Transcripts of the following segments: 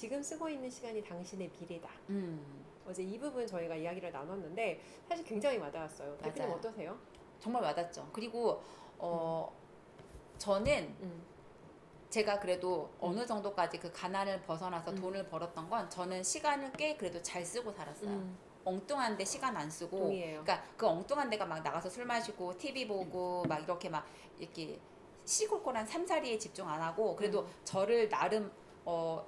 지금 쓰고 있는 시간이 당신의 미래다. 어제 이 부분 저희가 이야기를 나눴는데 사실 굉장히 와닿았어요. 대표님 맞아요. 어떠세요? 정말 와닿죠. 그리고 저는 제가 그래도 어느 정도까지 그 가난을 벗어나서 돈을 벌었던 건 저는 시간을 꽤 그래도 잘 쓰고 살았어요. 엉뚱한 데 시간 안 쓰고, 동의해요. 그러니까 그 엉뚱한 데가 막 나가서 술 마시고 TV 보고 막 이렇게 막 이렇게 시시콜콜한 삶살이에 집중 안 하고 그래도 저를 나름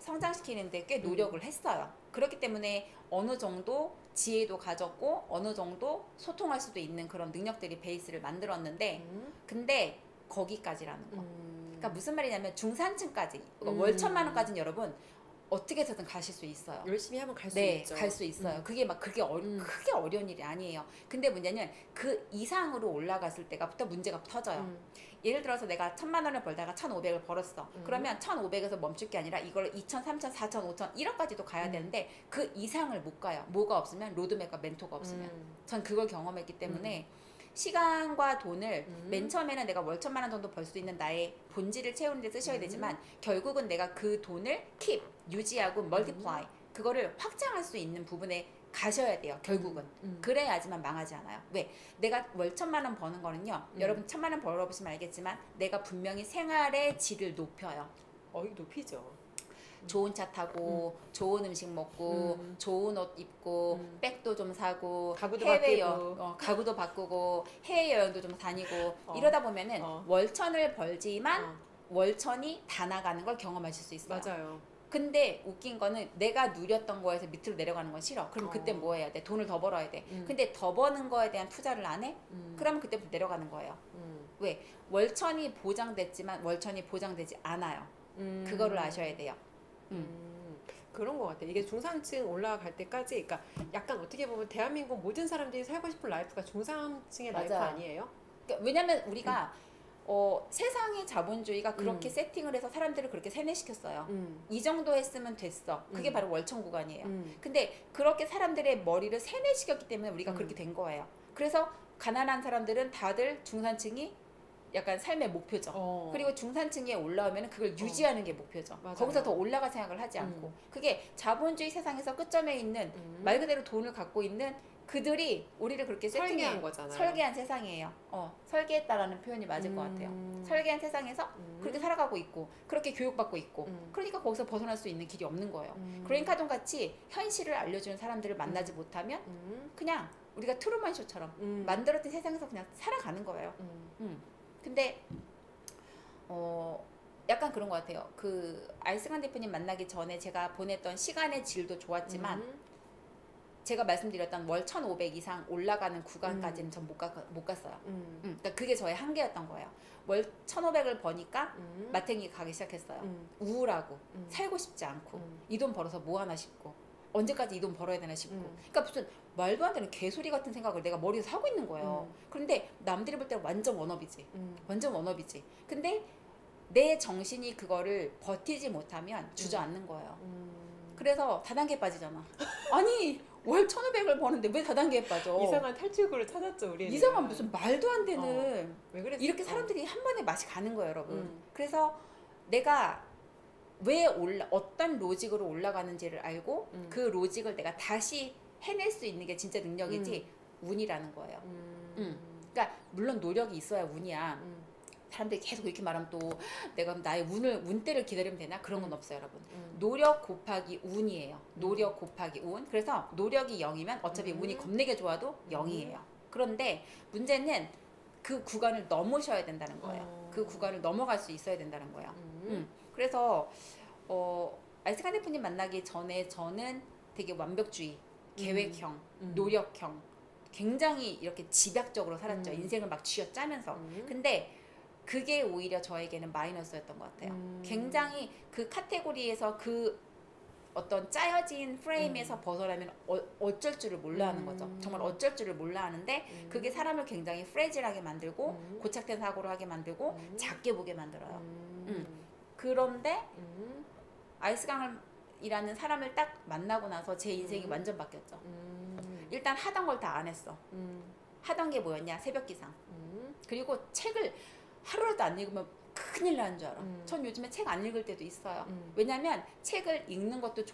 성장시키는데 꽤 노력을 했어요. 그렇기 때문에 어느 정도 지혜도 가졌고 어느 정도 소통할 수도 있는 그런 능력들이 베이스를 만들었는데 근데 거기까지라는 거. 그러니까 무슨 말이냐면 중산층까지 월 1,000만 원까지는 여러분 어떻게 해서든 가실 수 있어요. 열심히 하면 갈 수 네, 있죠. 갈 수 있어요. 그게 막 그게 크게 어려운 일이 아니에요. 근데 문제는 그 이상으로 올라갔을 때가부터 문제가 터져요. 예를 들어서 내가 1,000만 원을 벌다가 1,500을 벌었어. 그러면 1,500에서 멈출 게 아니라 이걸 2,000, 3,000, 4,000, 5,000, 1억까지도 가야 되는데 그 이상을 못 가요. 뭐가 없으면 로드맵과 멘토가 없으면. 전 그걸 경험했기 때문에 시간과 돈을 맨 처음에는 내가 월 1,000만 원 정도 벌 수 있는 나의 본질을 채우는 데 쓰셔야 되지만 결국은 내가 그 돈을 keep, 유지하고 multiply 그거를 확장할 수 있는 부분에 가셔야 돼요. 결국은. 그래야지만 망하지 않아요. 왜? 내가 월 1,000만 원 버는 거는요. 여러분 1,000만 원 벌어보시면 알겠지만 내가 분명히 생활의 질을 높여요. 이거 높이죠. 좋은 차 타고 좋은 음식 먹고 좋은 옷 입고 백도 좀 사고 가구도 가구도 바꾸고 해외여행도 좀 다니고 이러다 보면은 월천을 벌지만 월천이 다 나가는 걸 경험하실 수 있어요. 맞아요. 근데 웃긴 거는 내가 누렸던 거에서 밑으로 내려가는 건 싫어. 그럼 그때 뭐 해야 돼? 돈을 더 벌어야 돼. 근데 더 버는 거에 대한 투자를 안 해? 그러면 그때부터 내려가는 거예요. 왜? 월천이 보장됐지만 월천이 보장되지 않아요. 그거를 아셔야 돼요. 그런 것 같아. 이게 중산층 올라갈 때까지, 그러니까 약간 어떻게 보면 대한민국 모든 사람들이 살고 싶은 라이프가 중산층의 라이프 맞아요. 아니에요? 그러니까 왜냐면 우리가 세상의 자본주의가 그렇게 세팅을 해서 사람들을 그렇게 세뇌시켰어요. 이 정도 했으면 됐어. 그게 바로 월천 구간이에요. 근데 그렇게 사람들의 머리를 세뇌시켰기 때문에 우리가 그렇게 된 거예요. 그래서 가난한 사람들은 다들 중산층이 약간 삶의 목표죠. 그리고 중산층에 올라오면 그걸 유지하는 게 목표죠. 맞아요. 거기서 더 올라갈 생각을 하지 않고. 그게 자본주의 세상에서 끝점에 있는 말 그대로 돈을 갖고 있는 그들이 우리를 그렇게 설계한 거잖아요. 설계한 세상이에요. 설계했다라는 표현이 맞을 것 같아요. 설계한 세상에서 그렇게 살아가고 있고 그렇게 교육받고 있고 그러니까 거기서 벗어날 수 있는 길이 없는 거예요. 그레인카돈 같이 현실을 알려주는 사람들을 만나지 못하면 그냥 우리가 트루먼 쇼처럼 만들었던 세상에서 그냥 살아가는 거예요. 근데 약간 그런 것 같아요. 그 알승환 대표님 만나기 전에 제가 보냈던 시간의 질도 좋았지만 제가 말씀드렸던 월 1,500 이상 올라가는 구간까지는 전 못 갔어요. 그러니까 그게 저의 한계였던 거예요. 월 1,500을 버니까 마탱이 가기 시작했어요. 우울하고 살고 싶지 않고 이 돈 벌어서 뭐 하나 싶고 언제까지 이 돈 벌어야 되나 싶고 그러니까 무슨 말도 안 되는 개소리 같은 생각을 내가 머리에서 하고 있는 거예요. 그런데 남들이 볼 때는 완전 워너비지. 완전 워너비지. 근데 내 정신이 그거를 버티지 못하면 주저앉는 거예요. 그래서 다단계에 빠지잖아. 아니 월 1,500을 버는데 왜 다단계에 빠져? 이상한 탈출구를 찾았죠, 우리. 이상한 무슨 말도 안 되는 왜 그랬을까? 이렇게 사람들이 한 번에 맛이 가는 거예요, 여러분. 그래서 내가 왜 어떤 로직으로 올라가는지를 알고 그 로직을 내가 다시 해낼 수 있는 게 진짜 능력이지 운이라는 거예요. 그러니까 물론 노력이 있어야 운이야. 사람들이 계속 이렇게 말하면 또 내가 나의 운때를 기다리면 되나? 그런 건 없어요, 여러분. 노력 곱하기 운이에요. 노력 곱하기 운. 그래서 노력이 0이면 어차피 운이 겁내게 좋아도 0이에요. 그런데 문제는 그 구간을 넘으셔야 된다는 거예요. 그 구간을 넘어갈 수 있어야 된다는 거예요. 그래서 알스칸 대표님 만나기 전에 저는 되게 완벽주의, 계획형, 노력형, 굉장히 이렇게 집약적으로 살았죠. 인생을 막 쥐어짜면서. 근데 그게 오히려 저에게는 마이너스였던 것 같아요. 굉장히 그 카테고리에서 그 어떤 짜여진 프레임에서 벗어나면 어쩔 줄을 몰라 하는 거죠. 정말 어쩔 줄을 몰라 하는데 그게 사람을 굉장히 프레질하게 만들고 고착된 사고를 하게 만들고 작게 보게 만들어요. 그런데 아이스강이라는 사람을 딱 만나고 나서 제 인생이 완전 바뀌었죠. 일단 하던 걸 다 안 했어. 하던 게 뭐였냐? 새벽 기상. 그리고 책을 하루라도 안 읽으면 큰일 나는 줄 알아. 전 요즘에 책 안 읽을 때도 있어요. 왜냐면 책을 읽는 것도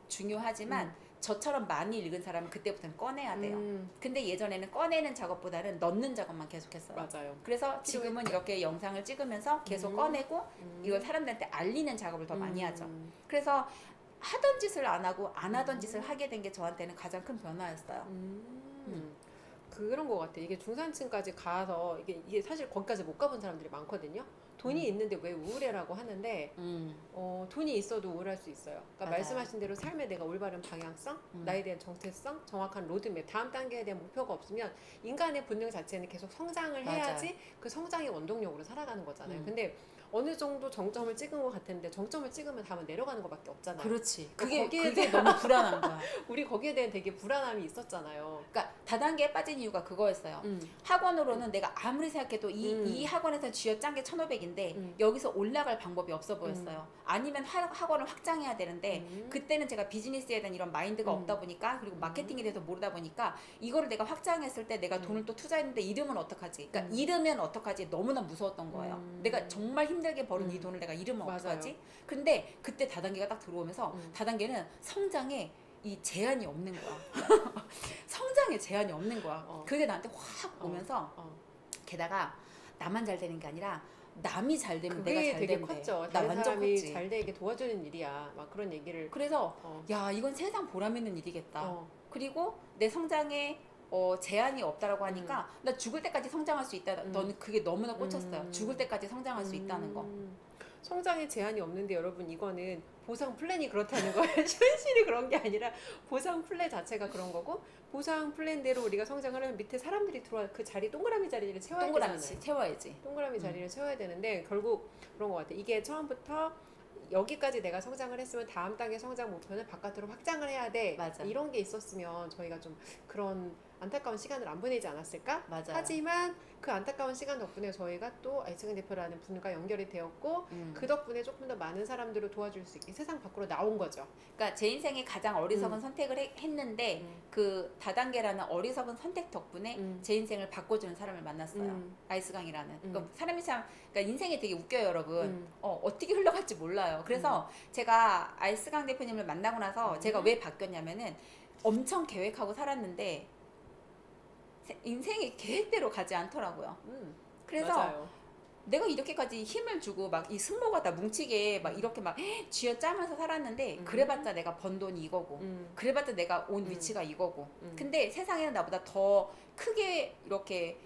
중요하지만 저처럼 많이 읽은 사람은 그때부터는 꺼내야 돼요. 근데 예전에는 꺼내는 작업보다는 넣는 작업만 계속했어요. 맞아요. 그래서 지금은 이렇게 영상을 찍으면서 계속 꺼내고 이걸 사람들한테 알리는 작업을 더 많이 하죠. 그래서 하던 짓을 안 하고 안 하던 짓을 하게 된 게 저한테는 가장 큰 변화였어요. 그런 것 같아. 이게 중산층까지 가서 이게 사실 거기까지 못 가본 사람들이 많거든요. 돈이 있는데 왜 우울해라고 하는데 돈이 있어도 우울할 수 있어요. 그러니까 맞아요. 말씀하신 대로 삶에 내가 올바른 방향성, 나에 대한 정체성, 정확한 로드맵, 다음 단계에 대한 목표가 없으면 인간의 본능 자체는 계속 성장을 해야지 맞아요. 그 성장의 원동력으로 살아가는 거잖아요. 근데 어느 정도 정점을 찍은 것 같은데 정점을 찍으면 다음은 내려가는 것밖에 없잖아요. 그렇지. 그러니까 그게 너무 불안한 거야. 우리 거기에 대한 되게 불안함이 있었잖아요. 그러니까 다단계에 빠진 이유가 그거였어요. 학원으로는 내가 아무리 생각해도 이 학원에서 쥐어짠 게 1,500인데 여기서 올라갈 방법이 없어 보였어요. 아니면 학원을 확장해야 되는데 그때는 제가 비즈니스에 대한 이런 마인드가 없다 보니까 그리고 마케팅에 대해서 모르다 보니까 이거를 내가 확장했을 때 내가 돈을 또 투자했는데 잃으면 어떡하지? 그러니까 잃으면 어떡하지? 너무나 무서웠던 거예요. 내가 정말 힘들게 벌은 이 돈을 내가 잃으면 어떡하지? 근데 그때 다단계가 딱 들어오면서 다단계는 성장에 이 제한이 없는 거야. 성장에 제한이 없는 거야. 그게 나한테 확 오면서 게다가 나만 잘 되는 게 아니라 남이 잘 되면 내가 잘 되게 되면 컸죠. 나 다른 완전 사람이 컸지. 잘 되게 도와주는 일이야. 막 그런 얘기를. 그래서 야 이건 세상 보람 있는 일이겠다. 그리고 내 성장에 제한이 없다라고 하니까 나 죽을 때까지 성장할 수 있다. 너는 그게 너무나 꽂혔어요. 죽을 때까지 성장할 수 있다는 거. 성장에 제한이 없는데 여러분 이거는 보상 플랜이 그렇다는 거예요. 현실이 그런 게 아니라 보상 플랜 자체가 그런 거고 보상 플랜대로 우리가 성장을 하면 밑에 사람들이 들어와 그 자리 동그라미 자리를 채워야 되잖아요. 채워야지. 동그라미 자리를 채워야 되는데 결국 그런 것 같아. 이게 처음부터 여기까지 내가 성장을 했으면 다음 단계 성장 목표는 바깥으로 확장을 해야 돼. 맞아. 이런 게 있었으면 저희가 좀 그런 안타까운 시간을 안 보내지 않았을까? 맞아요. 하지만 그 안타까운 시간 덕분에 저희가 또 아이스강 대표라는 분과 연결이 되었고 그 덕분에 조금 더 많은 사람들을 도와줄 수 있게 세상 밖으로 나온 거죠. 그러니까 제 인생에 가장 어리석은 선택을 했는데 그 다단계라는 어리석은 선택 덕분에 제 인생을 바꿔주는 사람을 만났어요. 아이스강이라는. 그러니까 사람이 참 그러니까 인생이 되게 웃겨요, 여러분. 어떻게 흘러갈지 몰라요. 그래서 제가 아이스강 대표님을 만나고 나서 제가 왜 바뀌었냐면은 엄청 계획하고 살았는데 인생이 계획대로 가지 않더라고요. 그래서 맞아요. 내가 이렇게까지 힘을 주고 막 이 승모가 다 뭉치게 막 이렇게 막 쥐어짜면서 살았는데 그래봤자 내가 번 돈이 이거고 그래봤자 내가 온 위치가 이거고 근데 세상에는 나보다 더 크게 이렇게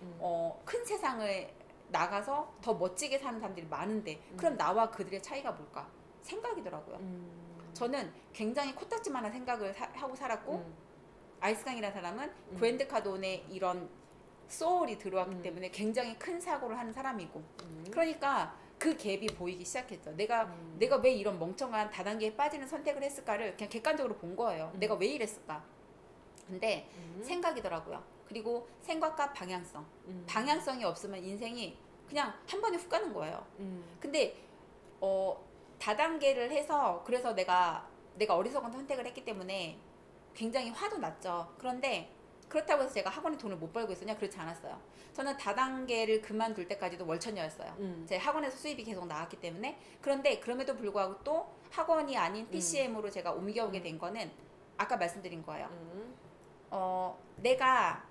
큰 세상을 나가서 더 멋지게 사는 사람들이 많은데 그럼 나와 그들의 차이가 뭘까? 생각이더라고요. 저는 굉장히 코딱지만한 생각을 하고 살았고 아이스강이라는 사람은 그랜드 카돈의 이런 소울이 들어왔기 때문에 굉장히 큰 사고를 하는 사람이고 그러니까 그 갭이 보이기 시작했죠. 내가 왜 이런 멍청한 다단계에 빠지는 선택을 했을까를 그냥 객관적으로 본 거예요. 내가 왜 이랬을까? 근데 생각이더라고요. 그리고 생각과 방향성. 방향성이 없으면 인생이 그냥 한 번에 훅 가는 거예요. 근데 다단계를 해서 그래서 내가 어리석은 선택을 했기 때문에 굉장히 화도 났죠. 그런데 그렇다고 해서 제가 학원에 돈을 못 벌고 있었냐? 그렇지 않았어요. 저는 다단계를 그만둘 때까지도 월천녀였어요. 제 학원에서 수입이 계속 나왔기 때문에. 그런데 그럼에도 불구하고 또 학원이 아닌 PCM으로 제가 옮겨오게 된 거는 아까 말씀드린 거예요. 내가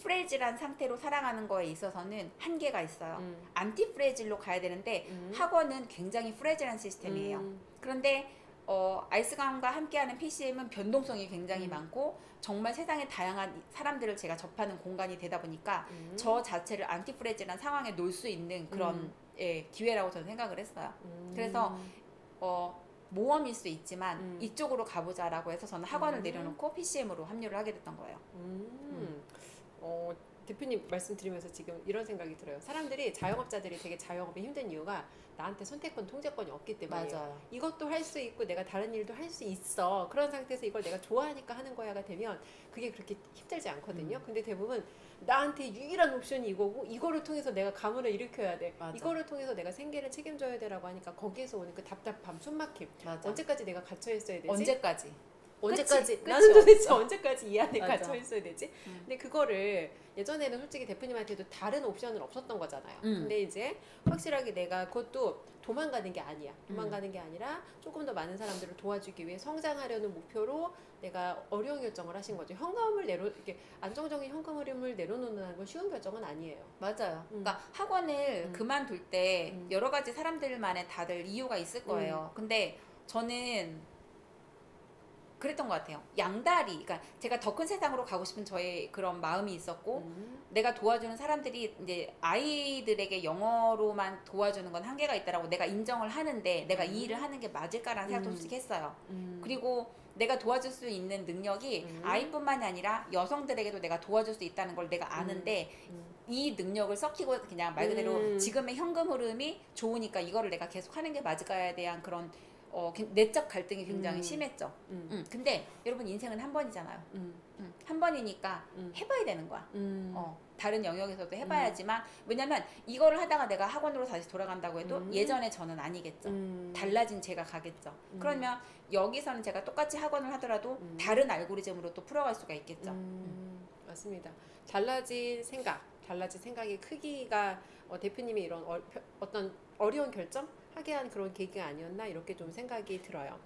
프레질한 상태로 살아가는 거에 있어서는 한계가 있어요. 안티 프레질로 가야 되는데 학원은 굉장히 프레질한 시스템이에요. 그런데 아이스강과 함께하는 PCM은 변동성이 굉장히 많고 정말 세상의 다양한 사람들을 제가 접하는 공간이 되다 보니까 저 자체를 안티프레질한 상황에 놓을 수 있는 그런 기회라고 저는 생각을 했어요. 그래서 모험일 수 있지만 이쪽으로 가보자라고 해서 저는 학원을 내려놓고 PCM으로 합류를 하게 됐던 거예요. 대표님 말씀 드리면서 지금 이런 생각이 들어요. 사람들이 자영업자들이 되게 자영업이 힘든 이유가 나한테 선택권, 통제권이 없기 때문이에요. 맞아요. 이것도 할 수 있고 내가 다른 일도 할 수 있어. 그런 상태에서 이걸 내가 좋아하니까 하는 거야가 되면 그게 그렇게 힘들지 않거든요. 근데 대부분 나한테 유일한 옵션이 이거고 이거를 통해서 내가 가문을 일으켜야 돼. 맞아. 이거를 통해서 내가 생계를 책임져야 돼라고 하니까 거기에서 오는 그 답답함, 숨막힘. 맞아. 언제까지 내가 갇혀 있어야 되지? 언제까지? 언제까지 끝이 나는 도대체 없어. 언제까지 이 안에 맞아. 갇혀 있어야 되지? 근데 그거를 예전에는 솔직히 대표님한테도 다른 옵션은 없었던 거잖아요. 근데 이제 확실하게 내가 그것도 도망가는 게 아니야. 도망가는 게 아니라 조금 더 많은 사람들을 도와주기 위해 성장하려는 목표로 내가 어려운 결정을 하신 거죠. 현금을 이렇게 안정적인 현금 흐름을 내려놓는 건 쉬운 결정은 아니에요. 맞아요. 그러니까 학원을 그만둘 때 여러 가지 사람들만의 다들 이유가 있을 거예요. 근데 저는 그랬던 것 같아요. 양다리, 그러니까 제가 더 큰 세상으로 가고 싶은 저의 그런 마음이 있었고, 내가 도와주는 사람들이 이제 아이들에게 영어로만 도와주는 건 한계가 있다라고 내가 인정을 하는데, 내가 이 일을 하는 게 맞을까라는 생각도 솔직히 했어요. 그리고 내가 도와줄 수 있는 능력이 아이뿐만이 아니라 여성들에게도 내가 도와줄 수 있다는 걸 내가 아는데, 이 능력을 썩히고 그냥 말 그대로 지금의 현금 흐름이 좋으니까 이거를 내가 계속 하는 게 맞을까에 대한 그런 내적 갈등이 굉장히 심했죠. 근데 여러분 인생은 한 번이잖아요. 한 번이니까 해봐야 되는 거야. 다른 영역에서도 해봐야지만 왜냐면 이거를 하다가 내가 학원으로 다시 돌아간다고 해도 예전에 저는 아니겠죠. 달라진 제가 가겠죠. 그러면 여기서는 제가 똑같이 학원을 하더라도 다른 알고리즘으로 또 풀어갈 수가 있겠죠. 맞습니다. 달라진 생각의 크기가 대표님이 이런 어떤 어려운 결정 하게 한 그런 계기가 아니었나 이렇게 좀 생각이 들어요.